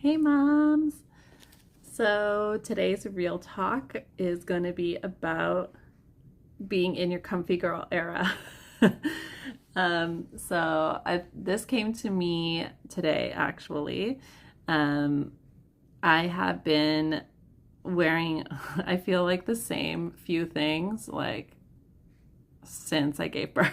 Hey moms! So today's real talk is going to be about being in your comfy girl era. This came to me today actually. Um, I have been wearing, I feel like the same few things like since I gave birth.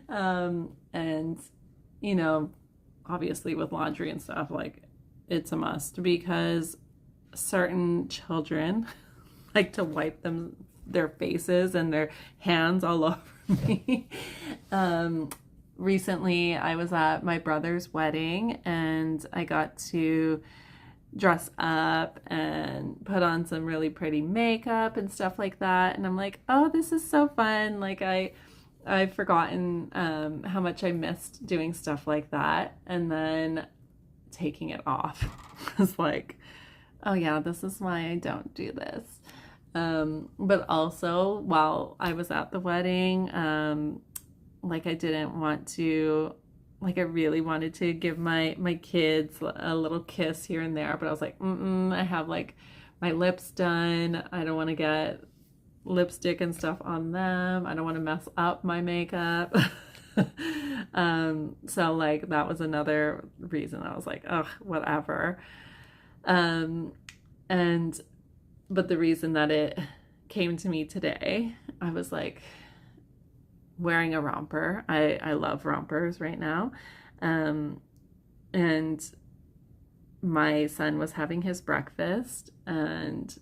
And you know, obviously with laundry and stuff, like it's a must because certain children like to wipe their faces and their hands all over me. um, Recently, I was at my brother's wedding and I got to dress up and put on some really pretty makeup and stuff like that. And I'm like, oh, this is so fun. I've forgotten how much I missed doing stuff like that. And then taking it off was like, oh yeah, this is why I don't do this. But also while I was at the wedding, I didn't want to, I really wanted to give my kids a little kiss here and there, but I was like, I have like my lips done. I don't want to get lipstick and stuff on them. I don't want to mess up my makeup. So like that was another reason I was like, ugh, whatever. Um, and but the reason that it came to me today, I was like wearing a romper. I love rompers right now. Um, and my son was having his breakfast and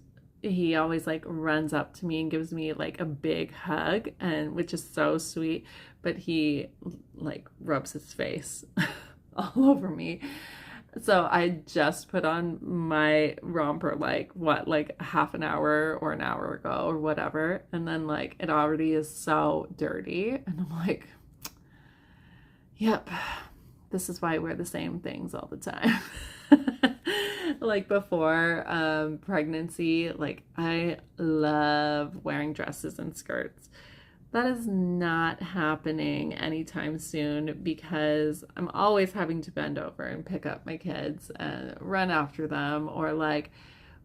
he always like runs up to me and gives me like a big hug, and which is so sweet, but he like rubs his face all over me. So I just put on my romper like half an hour or an hour ago or whatever, and then like it already is so dirty and I'm like, yep, this is why I wear the same things all the time. Like before pregnancy, like I love wearing dresses and skirts. That is not happening anytime soon because I'm always having to bend over and pick up my kids and run after them, or like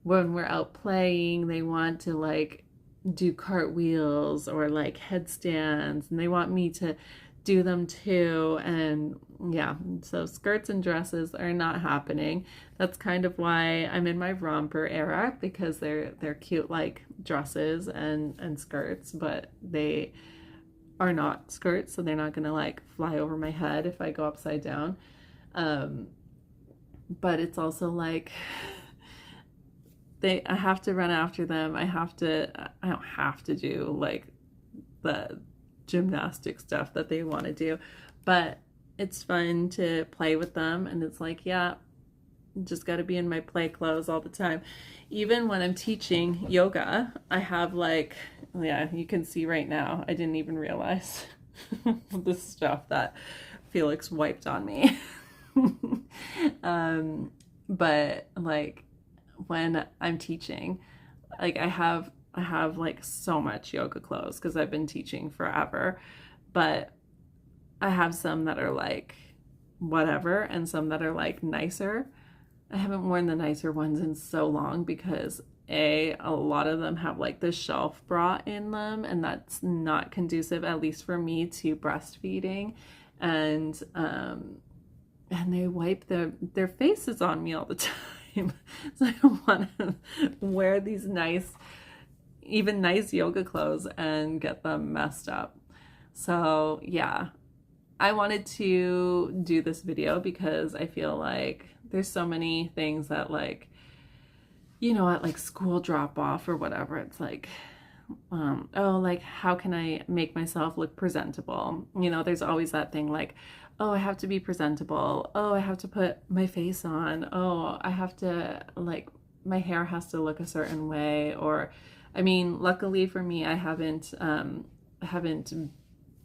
when we're out playing, they want to like do cartwheels or like headstands and they want me to do them too. And yeah, so skirts and dresses are not happening. That's kind of why I'm in my romper era, because they're cute like dresses and skirts, but they are not skirts, so they're not gonna like fly over my head if I go upside down. But it's also like I have to run after them. I don't have to do like the gymnastic stuff that they want to do, but it's fun to play with them. And it's like, yeah, just got to be in my play clothes all the time. Even when I'm teaching yoga, I have like, yeah, you can see right now, I didn't even realize the stuff that Felix wiped on me. But like when I'm teaching, like I have like so much yoga clothes because I've been teaching forever, but I have some that are like whatever and some that are like nicer. I haven't worn the nicer ones in so long because a lot of them have like the shelf bra in them, and that's not conducive, at least for me, to breastfeeding. And they wipe their faces on me all the time. So I don't want to wear these nice yoga clothes and get them messed up. So yeah, I wanted to do this video because I feel like there's so many things that like, you know, at like school drop off or whatever, it's like, oh, like how can I make myself look presentable? You know, there's always that thing like, oh, I have to be presentable. Oh, I have to put my face on. Oh, I have to like, my hair has to look a certain way. Or, I mean, luckily for me, I haven't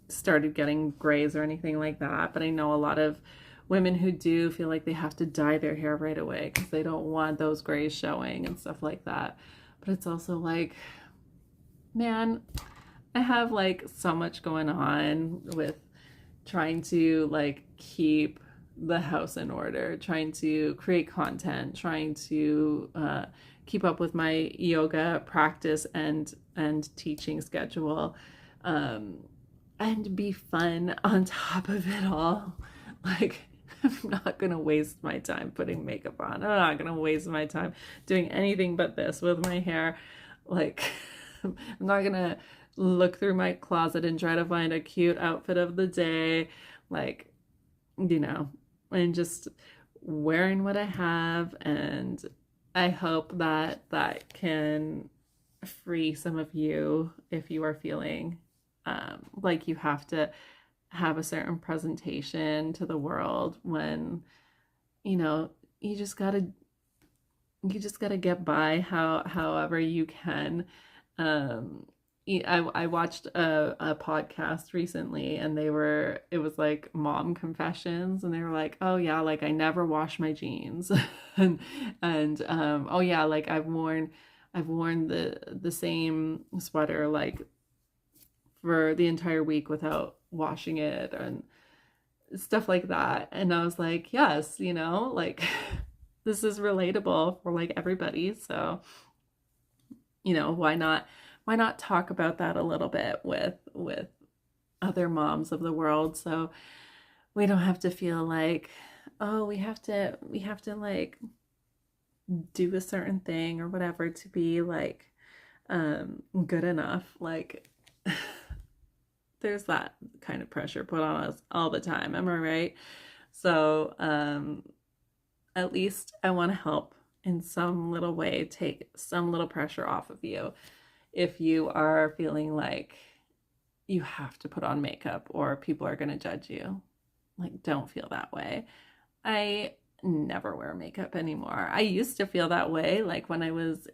started getting grays or anything like that, but I know a lot of women who do feel like they have to dye their hair right away because they don't want those grays showing and stuff like that. But it's also like, man, I have like so much going on with trying to like keep the house in order, trying to create content, trying to keep up with my yoga practice and teaching schedule, um, and be fun on top of it all. Like, I'm not gonna waste my time putting makeup on. I'm not gonna waste my time doing anything but this with my hair. Like, I'm not gonna look through my closet and try to find a cute outfit of the day. Like, and just wearing what I have. And I hope that that can free some of you if you are feeling like you have to have a certain presentation to the world when you know you just gotta get by however you can. um I watched a podcast recently, and it was like mom confessions, and they were like, oh yeah, like I never wash my jeans and oh yeah, like I've worn the same sweater like for the entire week without washing it, and stuff like that. And I was like, yes, like this is relatable for like everybody. So, why not talk about that a little bit with other moms of the world, so we don't have to feel like, oh, we have to like do a certain thing or whatever to be like good enough. Like, there's that kind of pressure put on us all the time. Am I right? So, at least I want to help in some little way, take some little pressure off of you. If you are feeling like you have to put on makeup or people are going to judge you, like, don't feel that way. I never wear makeup anymore. I used to feel that way, like when I was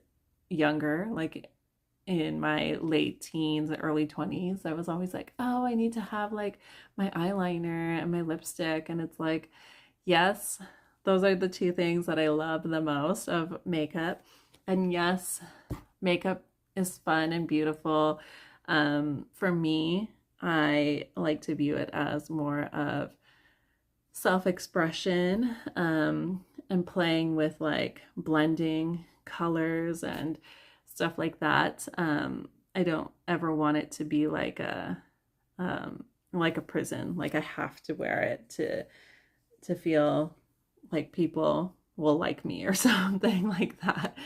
younger, like in my late teens, early 20s. I was always like, oh, I need to have like my eyeliner and my lipstick. And it's like, yes, those are the two things that I love the most of makeup. And yes, makeup is fun and beautiful. For me, I like to view it as more of self-expression, and playing with like blending colors and stuff like that. I don't ever want it to be like a prison. Like I have to wear it to feel like people will like me or something like that.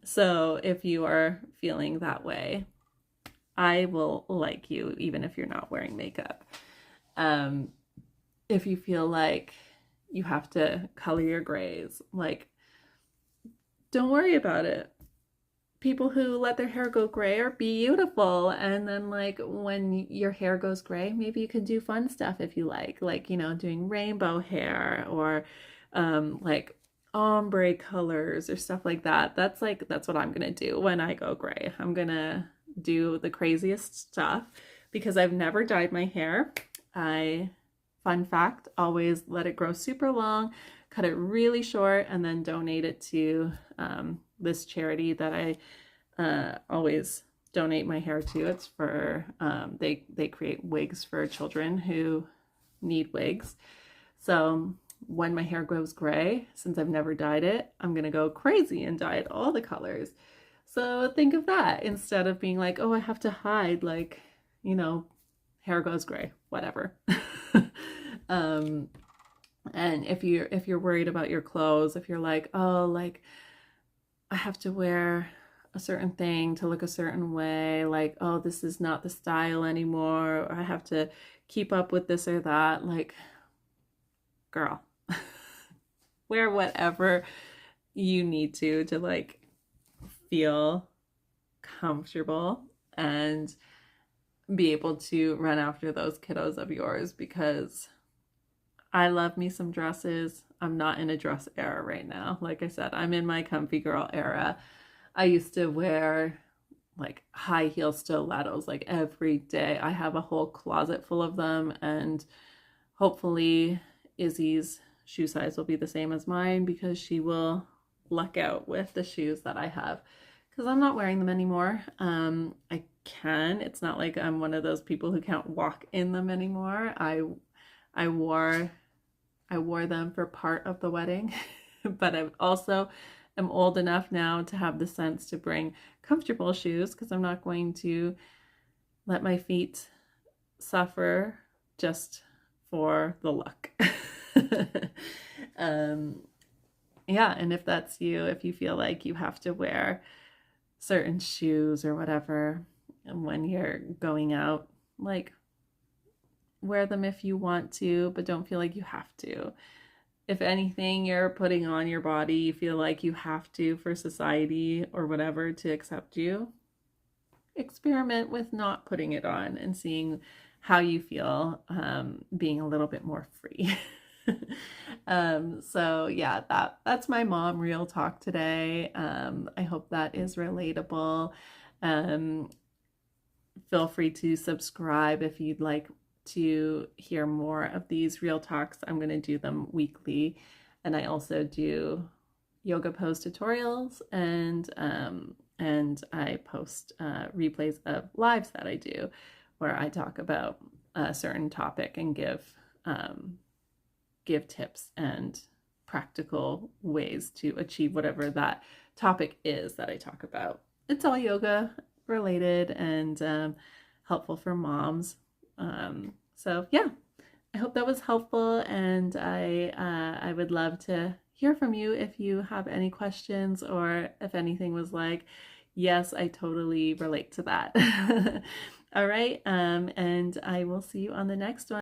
So if you are feeling that way, I will like you even if you're not wearing makeup. If you feel like you have to color your grays, like, don't worry about it. People who let their hair go gray are beautiful. And then like when your hair goes gray, maybe you can do fun stuff if you like, doing rainbow hair or like ombre colors or stuff like that. That's what I'm gonna do when I go gray. I'm gonna do the craziest stuff because I've never dyed my hair. Fun fact, always let it grow super long, cut it really short, and then donate it to this charity that I always donate my hair to. It's for they create wigs for children who need wigs. So when my hair goes gray, since I've never dyed it, I'm gonna go crazy and dye it all the colors. So think of that instead of being like, oh, I have to hide, like, hair goes gray, whatever. And if you're worried about your clothes, if you're like, oh, like I have to wear a certain thing to look a certain way, like, oh, this is not the style anymore, or I have to keep up with this or that, like, girl, wear whatever you need to like feel comfortable and be able to run after those kiddos of yours, because I love me some dresses. I'm not in a dress era right now. Like I said, I'm in my comfy girl era. I used to wear like high heel stilettos like every day. I have a whole closet full of them, and hopefully Izzy's shoe size will be the same as mine because she will luck out with the shoes that I have, because I'm not wearing them anymore. I can. It's not like I'm one of those people who can't walk in them anymore. I wore I wore them for part of the wedding, but I also am old enough now to have the sense to bring comfortable shoes because I'm not going to let my feet suffer just for the look. Yeah, and if that's you, if you feel like you have to wear certain shoes or whatever when you're going out, like wear them if you want to, but don't feel like you have to. If anything you're putting on your body, you feel like you have to for society or whatever to accept you, experiment with not putting it on and seeing how you feel, being a little bit more free. So yeah, that's my mom real talk today. I hope that is relatable. Feel free to subscribe if you'd like to hear more of these real talks. I'm going to do them weekly, and I also do yoga pose tutorials, and I post replays of lives that I do where I talk about a certain topic and give tips and practical ways to achieve whatever that topic is that I talk about. It's all yoga related and helpful for moms. So yeah, I hope that was helpful, and I would love to hear from you if you have any questions or if anything was like, yes, I totally relate to that. All right, and I will see you on the next one.